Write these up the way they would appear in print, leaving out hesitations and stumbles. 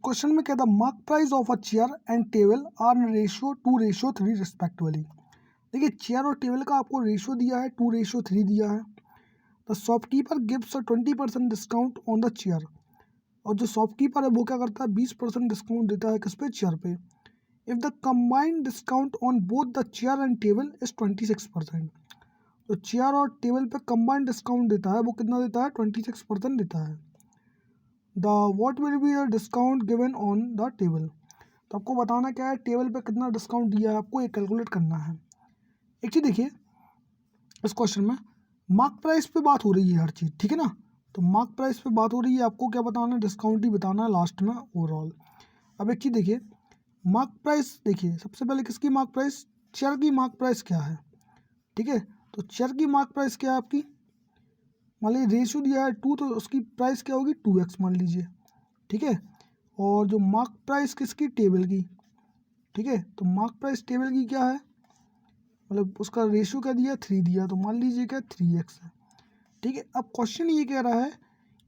Question में कहता mark price of a chair and table are ratio 2:3 respectively. देखिए chair और टेबल का आपको रेशियो दिया है 2:3 दिया है। The shopkeeper gives a 20% discount on the chair. और जो शॉपकीपर है वो क्या करता है 20% डिस्काउंट देता है किस पे, चेयर पे। If the combined discount on both the chair and table is 26%। तो चेयर और टेबल पे कंबाइंड डिस्काउंट देता है वो कितना देता है 26% देता है। The what will be the discount given on the table. तो आपको बताना क्या है, टेबल पे कितना डिस्काउंट दिया है आपको ये कैलकुलेट करना है। एक चीज़ देखिए इस क्वेश्चन में मार्क प्राइस पे बात हो रही है हर चीज़, ठीक है ना। तो मार्क प्राइस पे बात हो रही है, आपको क्या बताना है, डिस्काउंट ही बताना है लास्ट में ओवरऑल। अब एक चीज़ देखिए मार्क प्राइस, देखिए सबसे पहले किसकी मार्क प्राइस, चेयर की मार्क प्राइस क्या है, ठीक है। तो चेयर की मार्क प्राइस क्या है आपकी, मान लीजिए रेशियो दिया है 2 तो उसकी प्राइस क्या होगी 2x मान लीजिए, ठीक है। और जो मार्क प्राइस किसकी, टेबल की, ठीक है। तो मार्क प्राइस टेबल की क्या है, मतलब उसका रेशियो क्या दिया 3 दिया, तो मान लीजिए क्या 3x है, ठीक है। अब क्वेश्चन ये कह रहा है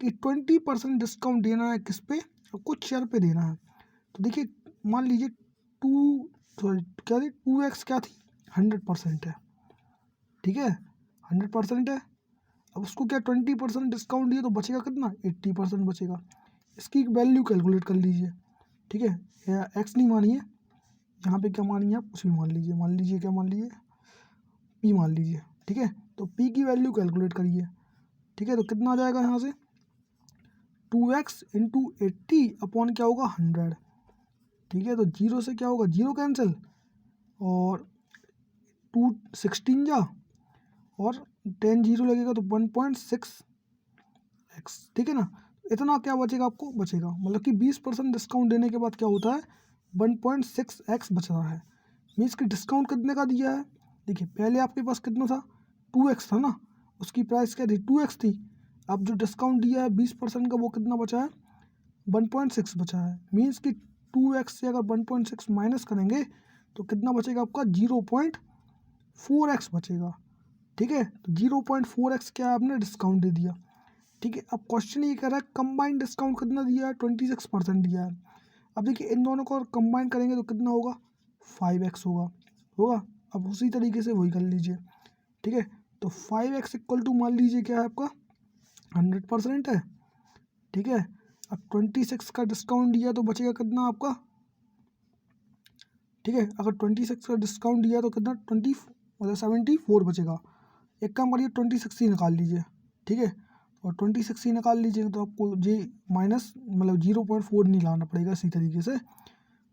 कि 20% डिस्काउंट देना है किस पे, आपको चेयर पे देना है। तो देखिए मान लीजिए 2x क्या थी 100% है, ठीक है 100% है। अब उसको क्या 20% डिस्काउंट दिया तो बचेगा कितना 80% बचेगा। इसकी वैल्यू कैलकुलेट कर लीजिए, ठीक है। एक्स नहीं मानिए, यहाँ पे क्या मानिए आप कुछ भी मान लीजिए क्या मान लीजिए पी मान लीजिए, ठीक है। तो पी की वैल्यू कैलकुलेट करिए, ठीक है। तो कितना आ जाएगा यहाँ से 2x इंटू 80 अपॉन क्या होगा 100, ठीक है। तो जीरो से क्या होगा जीरो कैंसिल और 2 16 जा और 10 जीरो लगेगा तो 1.6x, ठीक है ना। इतना क्या बचेगा आपको बचेगा, मतलब कि 20% डिस्काउंट देने के बाद क्या होता है 1.6x बच रहा है। मीन्स कि डिस्काउंट कितने का दिया है, देखिए पहले आपके पास कितना था 2x था ना, उसकी प्राइस क्या थी 2x थी। अब जो डिस्काउंट दिया है 20% का वो कितना बचा है 1.6 बचा है। मीन्स कि 2x से अगर 1.6 माइनस करेंगे तो कितना बचेगा आपका 0.4x बचेगा, ठीक है। तो 0.4x क्या आपने डिस्काउंट दे दिया, ठीक है। अब क्वेश्चन ये कह रहा है कंबाइंड डिस्काउंट कितना दिया है 26% दिया है। अब देखिए इन दोनों को कंबाइन करेंगे तो कितना होगा 5x होगा। अब उसी तरीके से वही कर लीजिए, ठीक है। तो 5x इक्वल टू मान लीजिए क्या है आपका 100% है, ठीक है। अब 26 का डिस्काउंट दिया तो बचेगा कितना आपका, ठीक है। अगर 26 का डिस्काउंट दिया तो कितना 74 बचेगा। एक काम करिए 26 ही निकाल लीजिए, ठीक है। और 26 ही निकाल लीजिए तो आपको जी माइनस मतलब 0.4 नहीं लाना पड़ेगा इसी तरीके से।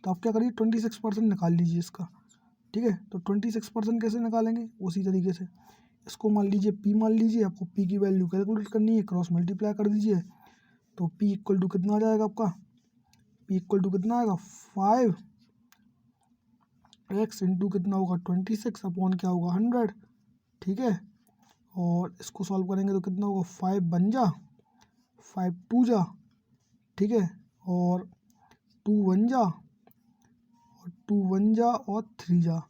तो आप क्या करिए 26% निकाल लीजिए इसका, ठीक है। तो 26% कैसे निकालेंगे उसी तरीके से, इसको मान लीजिए पी मान लीजिए, आपको पी की वैल्यू कैलकुलेट करनी है, क्रॉस मल्टीप्लाई कर दीजिए। तो पी इक्वल टू कितना आ जाएगा आपका, पी इक्वल टू कितना आएगा 5x इंटू कितना होगा 26 अपॉन क्या होगा 100, ठीक है। और इसको सॉल्व करेंगे तो कितना होगा 5 बन जा 5 2 जा, ठीक है। और 2 1 जा और 2 1 जा और 3 जा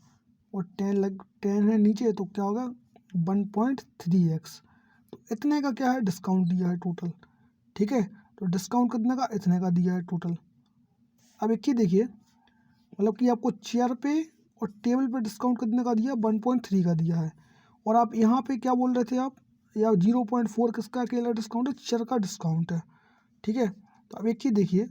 और 10 है नीचे तो क्या होगा 1.3x। तो इतने का क्या है डिस्काउंट दिया है टोटल, ठीक है। तो डिस्काउंट कितने का इतने का दिया है टोटल। अब एक चीज़ देखिए मतलब कि आपको चेयर पे और टेबल पे डिस्काउंट कितने का दिया 1.3 का दिया है। और आप यहाँ पे क्या बोल रहे थे आप, या 0.4 किसका अकेला डिस्काउंट है, चेयर का डिस्काउंट है, ठीक है। तो अब एक चीज़ देखिए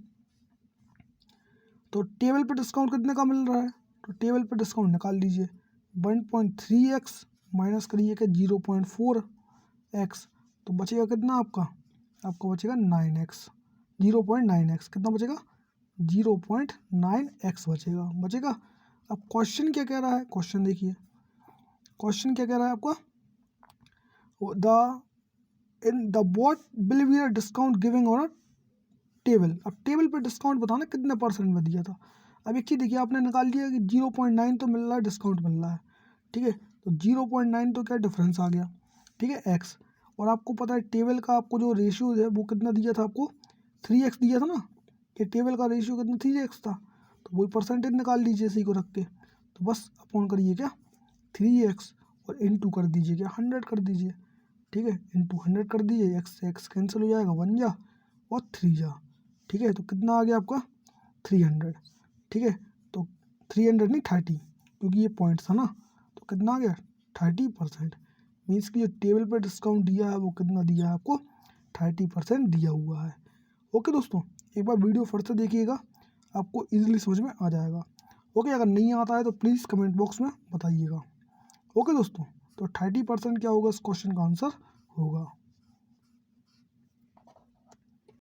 तो टेबल पे डिस्काउंट कितने का मिल रहा है, तो टेबल पे डिस्काउंट निकाल लीजिए 1.3x माइनस करिए कि 0.4x, तो बचेगा कितना आपका, आपको बचेगा 9x, 0.9x कितना बचेगा 0.9x बचेगा। अब क्वेश्चन क्या कह रहा है, क्वेश्चन देखिए क्वेश्चन क्या कह रहा है आपका, the in the what will be discount giving on a table. अब टेबल पे डिस्काउंट बताना कितने परसेंट में दिया था। अब एक चीज़ देखिए आपने निकाल लिया कि 0.9 तो मिल रहा है डिस्काउंट मिल रहा है, ठीक है। तो 0.9 तो क्या डिफरेंस आ गया, ठीक है एक्स। और आपको पता है टेबल का आपको जो रेशियो है वो कितना दिया था आपको 3x दिया था ना, कि टेबल का रेशियो कितना 3x था। तो वही परसेंटेज निकाल लीजिए इसी को रख के, तो बस अपॉन करिए क्या 3x और इंटू कर दीजिए क्या 100 कर दीजिए, ठीक है। इंटू 100 कर दीजिए, एक्स से एक्स कैंसिल हो जाएगा 1 जा और 3 जा, ठीक है। तो कितना आ गया आपका 300, ठीक है। तो 300 नहीं 30, क्योंकि ये पॉइंट्स था ना, तो कितना आ गया 30%। मीन्स कि जो टेबल पर डिस्काउंट दिया है वो कितना दिया है आपको 30% दिया हुआ है। ओके दोस्तों, एक बार वीडियो फिर से देखिएगा, आपको इजीली समझ में आ जाएगा। ओके, अगर नहीं आता है तो प्लीज़ कमेंट बॉक्स में बताइएगा। ओके दोस्तों, तो 30% क्या होगा इस क्वेश्चन का आंसर होगा।